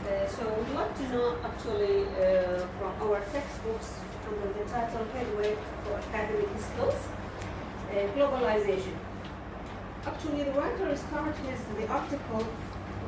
So we'd like to know actually from our textbooks under the title Headway for Academic Skills, Globalization. Actually, the writer starts the article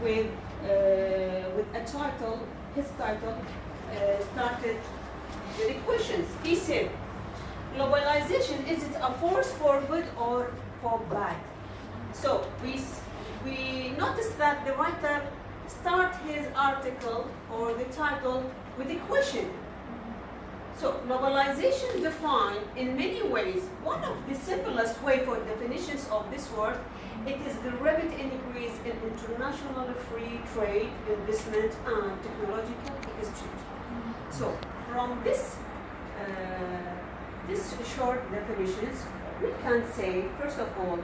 with a title. His title started with equations. He said, globalization, is it a force for good or for bad? So we noticed that the writer start his article or the title with equation. So globalization defined in many ways. One of the simplest way for definitions of this word, it is the rapid increase in international free trade, investment, and technological exchange. So from this short definitions, we can say, first of all,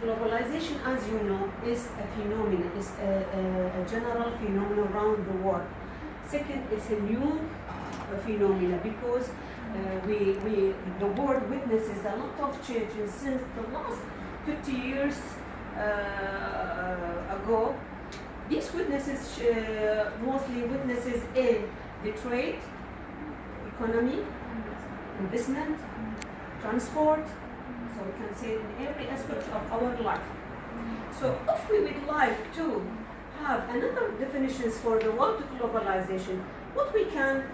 globalization, as you know, is a phenomenon, is a general phenomenon around the world. Second, it's a new phenomena because the world witnesses a lot of changes since the last 50 years ago. These witnesses, mostly witnesses in the trade, economy, investment, transport, so we can say in every aspect of our life. So if we would like to have another definitions for the word globalization,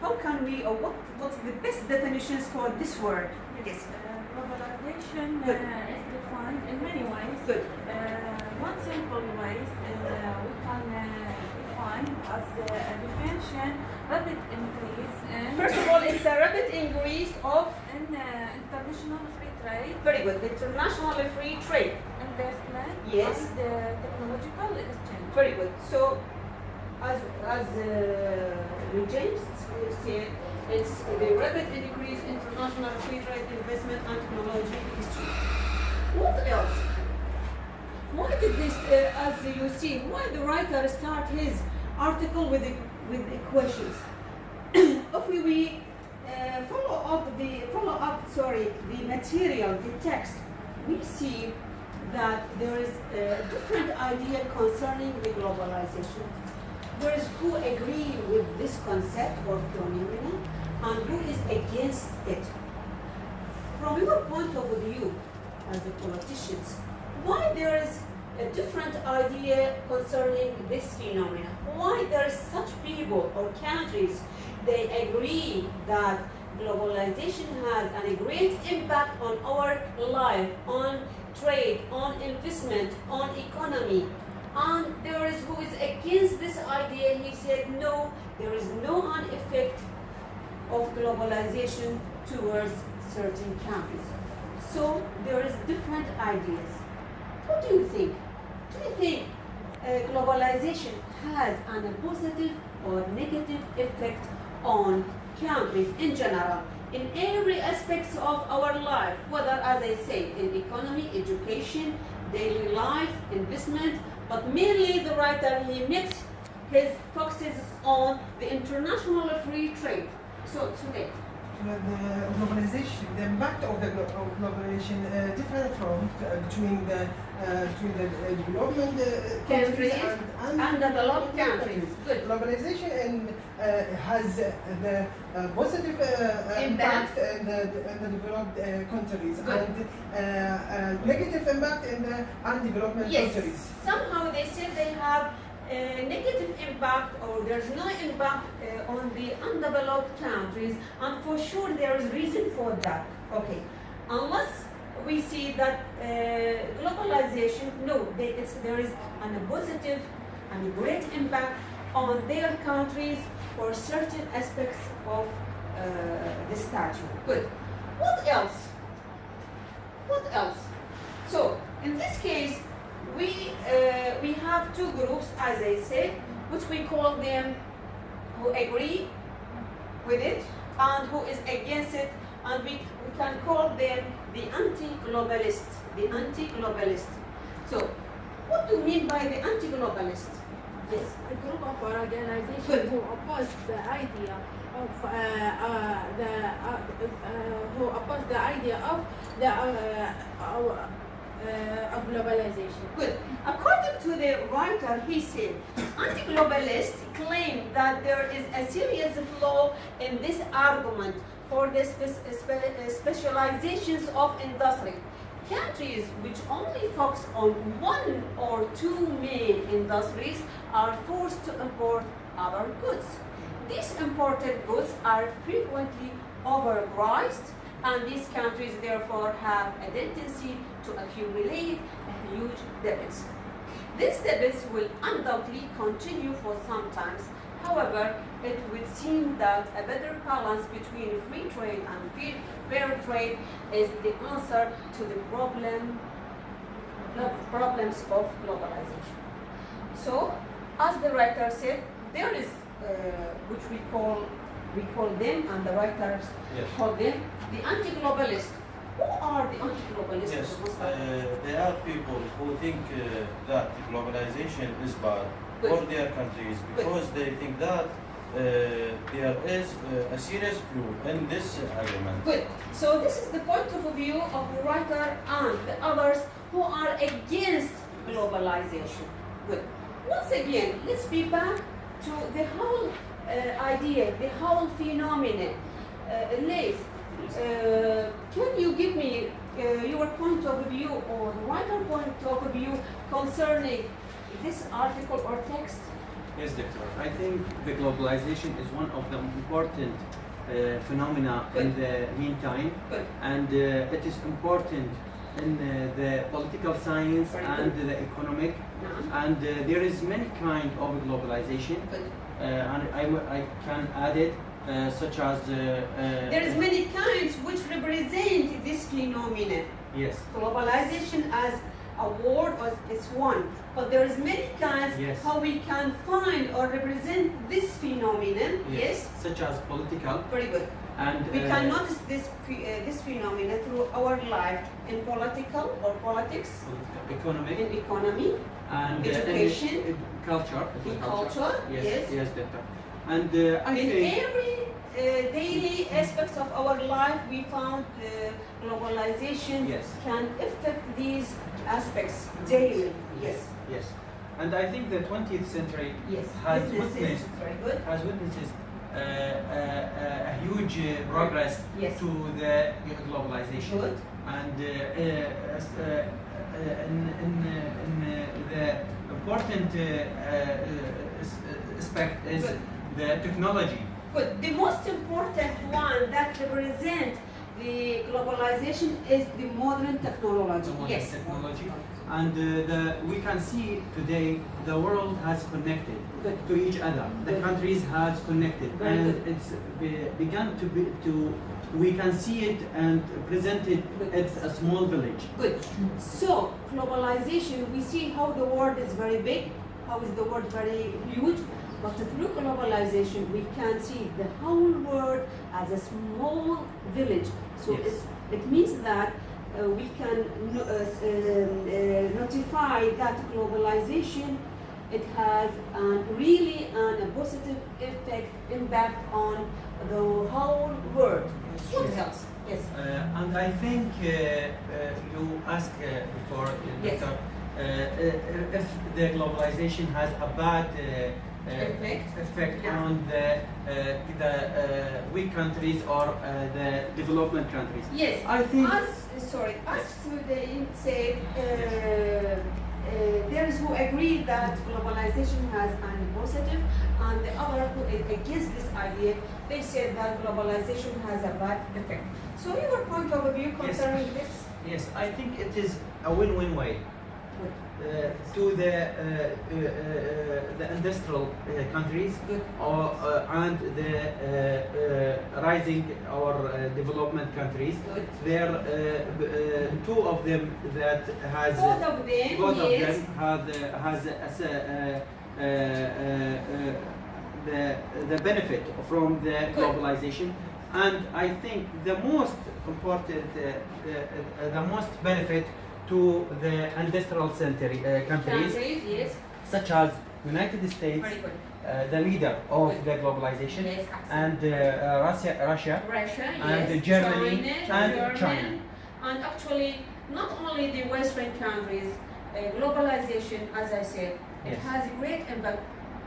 how can we, or what's the best definitions for this word? Yes. Globalization is defined in many ways. Good. One simple way we can define as a definition rapid increase in. First of all, it's a rapid increase of International free trade. Very good. International free trade. Investment. Yes. And technological exchange. Very good. So, as James said, it's the rapid increase in international free trade, investment, and technology exchange. What else? Why did this, as you see, why the writer start his article with equations? If we follow up the material, the text, we see that there is a different idea concerning the globalization. There is who agree with this concept or phenomenon and who is against it. From your point of view as a politicians, why there is a different idea concerning this phenomenon? Why there is such people or countries, they agree that globalization has a great impact on our life, on trade, on investment, on economy. And there is who is against this idea. He said, no, there is no effect of globalization towards certain countries. So there is different ideas. What do you think? Do you think globalization has a positive or negative effect on countries in general, in every aspect of our life, whether, as I say, in economy, education, daily life, investment, but mainly the writer, he makes his focuses on the international free trade. So today, the globalization, the impact of the globalization different from between the development countries and developed countries. Good. Globalization has the positive impact in the developed countries. Good. And negative impact in the undeveloped countries. Somehow they say they have negative impact, or there's no impact on the undeveloped countries, and for sure there is reason for that. Okay, unless we see that globalization, no, there is a positive and a great impact on their countries for certain aspects of the statute. Good. What else? What else? So in this case, we have two groups, as I said, which we call them who agree with it and who is against it, and we can call them the anti-globalist. The anti-globalist. So, what do you mean by the anti-globalist? Yes. A group of organizations who oppose the idea of of globalization. Good. According to the writer, he said, anti-globalists claim that there is a serious flaw in this argument for the specializations of industry. Countries which only focus on one or two main industries are forced to import other goods. These imported goods are frequently overpriced, and these countries therefore have a tendency to accumulate huge debts. These debts will undoubtedly continue for some time. However, it would seem that a better balance between free trade and fair trade is the answer to the problems of globalization. So, as the writer said, there is which we call them, and the writers call them the anti-globalists. Who are the anti-globalists? Yes, there are people who think that globalization is bad for their countries because they think that there is a serious flaw in this argument. Good. So this is the point of view of the writer and the others who are against globalization. Good. Once again, let's be back to the whole idea, the whole phenomenon. Leif, can you give me your point of view or the writer point of view concerning this article or text? Yes, Doctor. I think the globalization is one of the important phenomena in the meantime, and it is important in the political science and the economic, and there is many kind of globalization, and I can add it such as there is many kinds which represent this phenomenon. Yes. Globalization as a word is one, but there is many kinds how we can find or represent this phenomenon. Yes. Such as political. Very good. And we can notice this phenomenon through our life in political or politics, economic, in economy, and education, culture. In culture. Yes. Yes, Doctor. And I in think every daily aspects of our life, we found globalization can affect these aspects daily. Yes. Yes. And I think the 20th century has witnessed a huge progress to the globalization. Good. And the important aspect is the technology. But the most important one that represents the globalization is the modern technology. Technology. And we can see today the world has connected to each other. The countries has connected, and it's begun to we can see it and present it as a small village. Good. So globalization, we see how the world is very big, how is the world very huge. But through globalization, we can see the whole world as a small village. So it means that we can notify that globalization, it has really a positive impact on the whole world. What else? Yes. And I think you asked before, Doctor, if the globalization has a bad effect on the weak countries or the development countries. Yes, I think. As they said, there is who agree that globalization has a positive, and the other who is against this idea, they said that globalization has a bad effect. So your point of view concerning this? Yes, I think it is a win-win way. To the industrial countries and the rising or development countries. There two of them that has both of them has the benefit from the globalization, and I think the most important the most benefit to the industrial countries, such as United States, the leader of the globalization, and Russia, and Germany, and China. And actually, not only the Western countries, globalization, as I said, it Yes. has a great impact,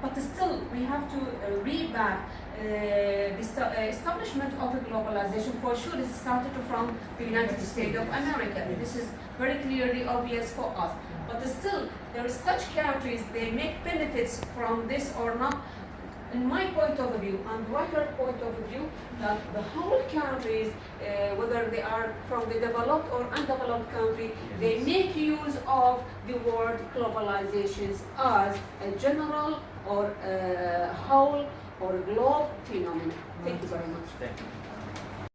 but still we have to read back the establishment of a globalization. For sure, it started from the United States of America. This is very clearly obvious for us. But still, there are such countries, they make benefits from this or not. In my point of view, and wider point of view, that the whole countries, whether they are from the developed or undeveloped country, they make use of the word globalizations as a general or a whole or globe phenomenon. Thank you very much. Thank you.